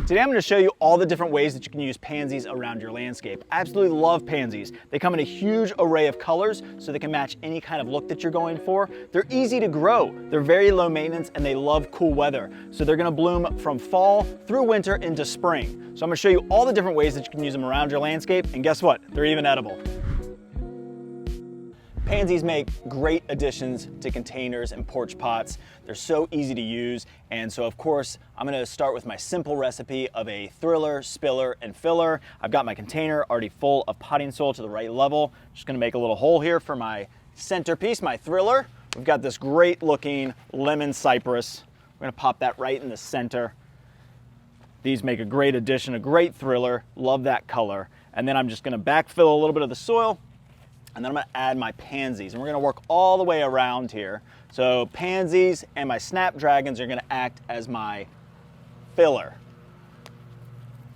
Today I'm going to show you all the different ways that you can use pansies around your landscape. I absolutely love pansies. They come in a huge array of colors so they can match any kind of look that you're going for. They're easy to grow, they're very low maintenance, and they love cool weather. So they're going to bloom from fall through winter into spring. So I'm going to show you all the different ways that you can use them around your landscape, and guess what? They're even edible. Pansies make great additions to containers and porch pots. They're so easy to use, and so of course I'm going to start with my simple recipe of a thriller, spiller, and filler. I've got my container already full of potting soil to the right level. Just going to make a little hole here for my centerpiece, my thriller. We've got this great looking lemon cypress. We're going to pop that right in the center. These make a great addition, a great thriller. Love that color. And then I'm just going to backfill a little bit of the soil. And then I'm going to add my pansies, and we're going to work all the way around here. So pansies and my snapdragons are going to act as my filler.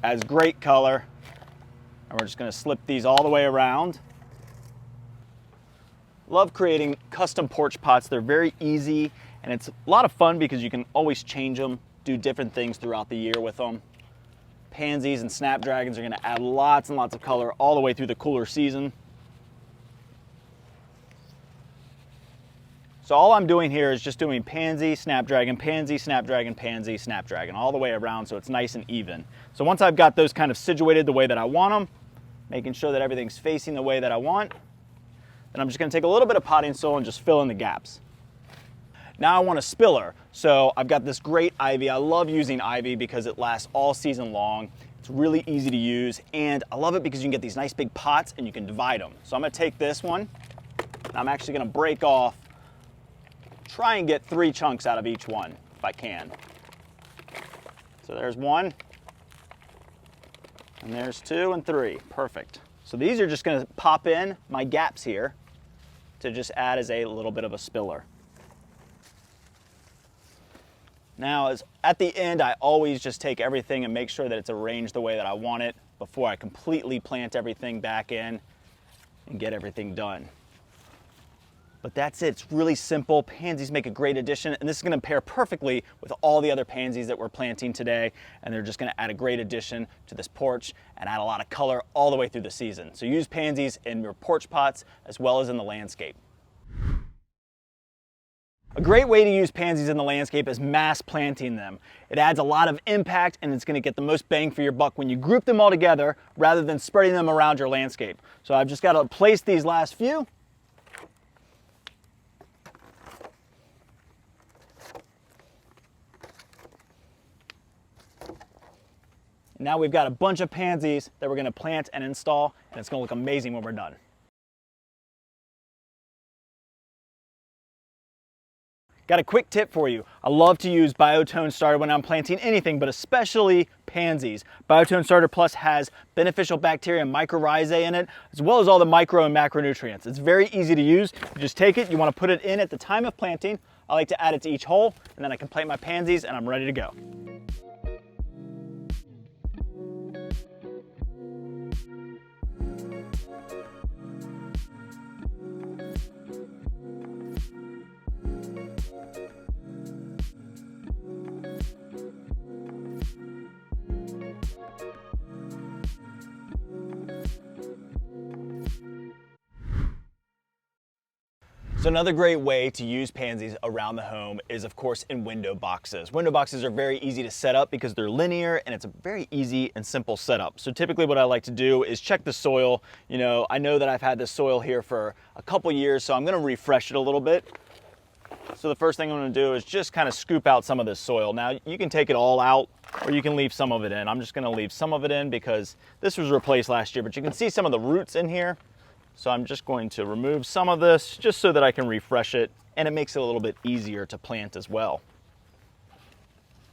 Adds great color, and we're just going to slip these all the way around. Love creating custom porch pots. They're very easy, and it's a lot of fun because you can always change them, do different things throughout the year with them. Pansies and snapdragons are going to add lots and lots of color all the way through the cooler season. So all I'm doing here is just doing pansy, snapdragon, pansy, snapdragon, pansy, snapdragon, all the way around so it's nice and even. So once I've got those kind of situated the way that I want them, making sure that everything's facing the way that I want, then I'm just going to take a little bit of potting soil and just fill in the gaps. Now I want a spiller. So I've got this great ivy. I love using ivy because it lasts all season long. It's really easy to use, and I love it because you can get these nice big pots and you can divide them. So I'm going to take this one, and I'm actually going to break off, try and get 3 chunks out of each one if I can. So there's 1, and there's 2 and 3. Perfect. So these are just going to pop in my gaps here to just add as a little bit of a spiller. Now, at the end, I always just take everything and make sure that it's arranged the way that I want it before I completely plant everything back in and get everything done. But that's it. It's really simple. Pansies make a great addition, and this is going to pair perfectly with all the other pansies that we're planting today, and they're just going to add a great addition to this porch and add a lot of color all the way through the season. So use pansies in your porch pots as well as in the landscape. A great way to use pansies in the landscape is mass planting them. It adds a lot of impact, and it's going to get the most bang for your buck when you group them all together rather than spreading them around your landscape. So I've just got to place these last few. Now we've got a bunch of pansies that we're going to plant and install, and it's going to look amazing when we're done. Got a quick tip for you. I love to use Biotone Starter when I'm planting anything, but especially pansies. Biotone Starter Plus has beneficial bacteria and mycorrhizae in it, as well as all the micro and macronutrients. It's very easy to use. You just take it, you want to put it in at the time of planting. I like to add it to each hole, and then I can plant my pansies, and I'm ready to go. So another great way to use pansies around the home is, of course, in window boxes. Window boxes are very easy to set up because they're linear, and it's a very easy and simple setup. So typically what I like to do is check the soil. You know, I know that I've had this soil here for a couple years, so I'm going to refresh it a little bit. So the first thing I'm going to do is just kind of scoop out some of this soil. Now you can take it all out, or you can leave some of it in. I'm just going to leave some of it in because this was replaced last year, but you can see some of the roots in here. So I'm just going to remove some of this just so that I can refresh it, and it makes it a little bit easier to plant as well.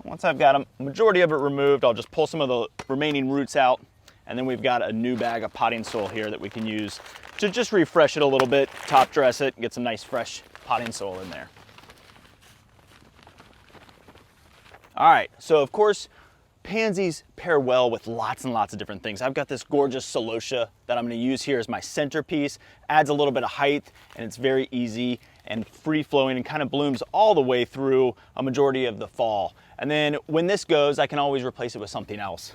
Once I've got a majority of it removed, I'll just pull some of the remaining roots out, and then we've got a new bag of potting soil here that we can use to just refresh it a little bit, top dress it, and get some nice fresh potting soil in there. All right, so of course, pansies pair well with lots and lots of different things. I've got this gorgeous celosia that I'm going to use here as my centerpiece. Adds a little bit of height, and it's very easy and free-flowing and kind of blooms all the way through a majority of the fall. And then when this goes, I can always replace it with something else.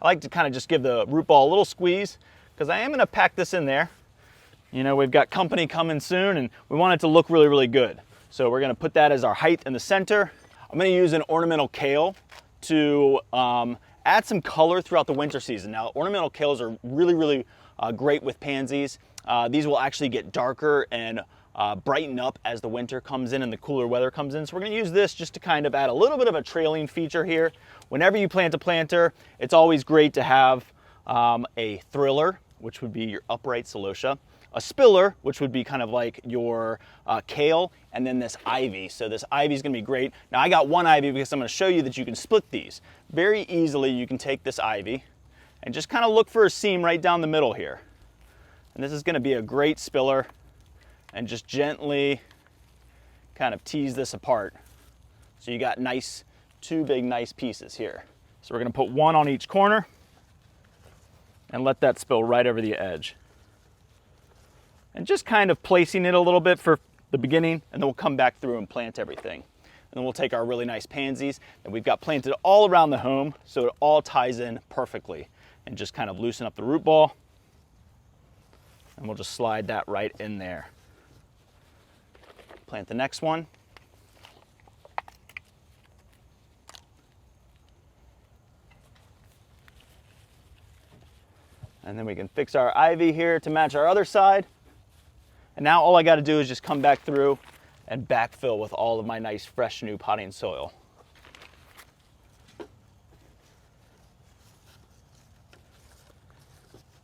I like to kind of just give the root ball a little squeeze because I am going to pack this in there. You know, we've got company coming soon and we want it to look really, really good. So we're going to put that as our height in the center. I'm going to use an ornamental kale to add some color throughout the winter season. Now, ornamental kales are really, really great with pansies. These will actually get darker and brighten up as the winter comes in and the cooler weather comes in. So we're going to use this just to kind of add a little bit of a trailing feature here. Whenever you plant a planter, it's always great to have a thriller, which would be your upright celosia, a spiller, which would be kind of like your kale, and then this ivy. So this ivy is going to be great. Now I got one ivy because I'm going to show you that you can split these. Very easily you can take this ivy and just kind of look for a seam right down the middle here. And this is going to be a great spiller, and just gently kind of tease this apart. So you got two big nice pieces here. So we're going to put one on each corner and let that spill right over the edge. And just kind of placing it a little bit for the beginning, and then we'll come back through and plant everything. And then we'll take our really nice pansies that we've got planted all around the home so it all ties in perfectly, and just kind of loosen up the root ball. And we'll just slide that right in there. Plant the next one. And then we can fix our ivy here to match our other side. And now all I got to do is just come back through and backfill with all of my nice fresh new potting soil.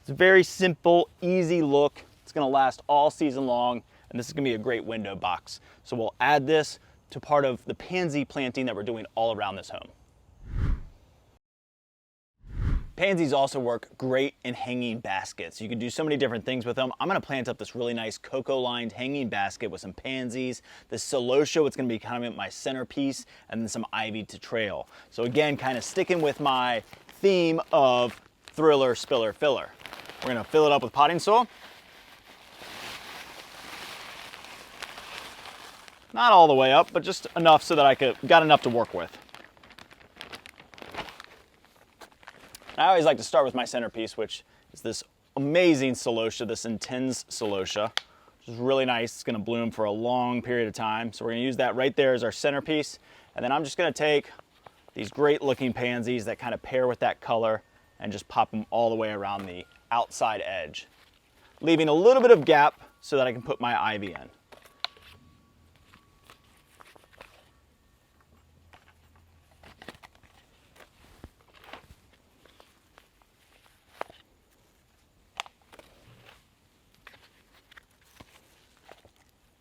It's a very simple, easy look. It's going to last all season long, and this is going to be a great window box. So we'll add this to part of the pansy planting that we're doing all around this home. Pansies also work great in hanging baskets. You can do so many different things with them. I'm going to plant up this really nice cocoa-lined hanging basket with some pansies, this celosia, it's going to be kind of my centerpiece, and then some ivy to trail. So again, kind of sticking with my theme of thriller, spiller, filler. We're going to fill it up with potting soil. Not all the way up, but just enough so that I got enough to work with. I always like to start with my centerpiece, which is this amazing celosia, this intense celosia, which is really nice. It's going to bloom for a long period of time. So we're going to use that right there as our centerpiece. And then I'm just going to take these great looking pansies that kind of pair with that color and just pop them all the way around the outside edge, leaving a little bit of gap so that I can put my ivy in.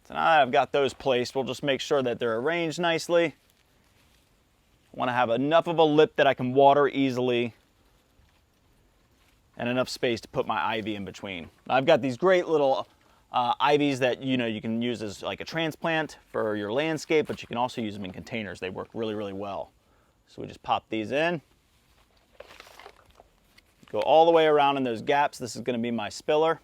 So now that I've got those placed, we'll just make sure that they're arranged nicely. I want to have enough of a lip that I can water easily and enough space to put my ivy in between. I've got these great little ivies that you can use as like a transplant for your landscape, but you can also use them in containers. They work really, really well. So we just pop these in. Go all the way around in those gaps. This is going to be my spiller.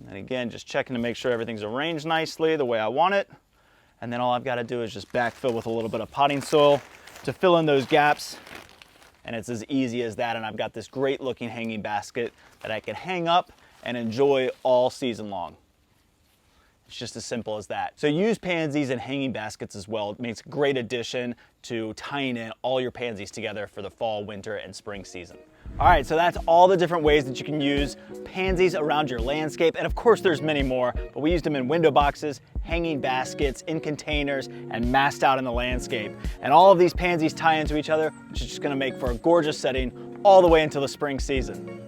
And again, just checking to make sure everything's arranged nicely the way I want it. And then all I've got to do is just backfill with a little bit of potting soil to fill in those gaps. And it's as easy as that. And I've got this great looking hanging basket that I can hang up and enjoy all season long. It's just as simple as that. So use pansies in hanging baskets as well. It makes a great addition to tying in all your pansies together for the fall, winter, and spring season. All right, so that's all the different ways that you can use pansies around your landscape. And of course there's many more, but we used them in window boxes, hanging baskets, in containers, and massed out in the landscape. And all of these pansies tie into each other, which is just gonna make for a gorgeous setting all the way until the spring season.